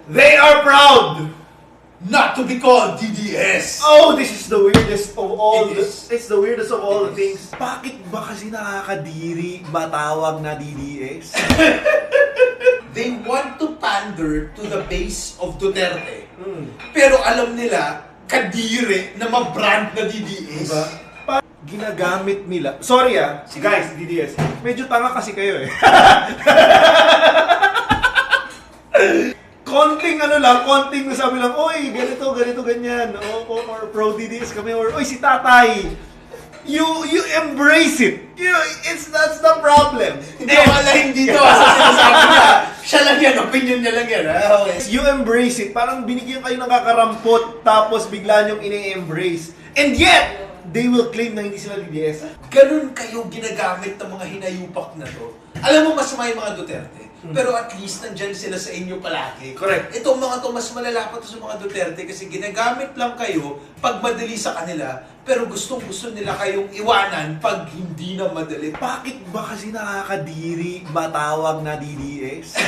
They are proud not to be called DDS. Oh, this is the weirdest of all. It is. It's the weirdest of all It things. is. Bakit ba kasi nakakadiri matawag na DDS? They want to pander to the base of Duterte. Pero alam nila, kadiri na ma-brand na DDS. Diba? Ginagamit nila. Sorry guys, DDS. Medyo tanga kasi kayo eh. konting sabi lang, oy, ganito, ganyan. Or pro DDS kami, or oy, si tatay. You embrace it. That's the problem. Hindi, malahin dito sa sinasabi niya. Siya lang yan, opinion niya lang yan. Okay. You embrace it. Parang binigyan kayo ng kakarampot, tapos bigla niyong ini-embrace. And yet, they will claim na hindi sila DDS. Ganun kayo ginagamit ng mga hinayupak na to. Alam mo, masama yung mga Duterte. Pero at least nandyan sila sa inyo palagi. Correct. Itong mga to mas malala pa to sa mga Duterte kasi ginagamit lang kayo pag madali sa kanila, pero gustong-gusto nila kayong iwanan pag hindi na madali. Bakit ba kasi nakakadiri matawag na DDS?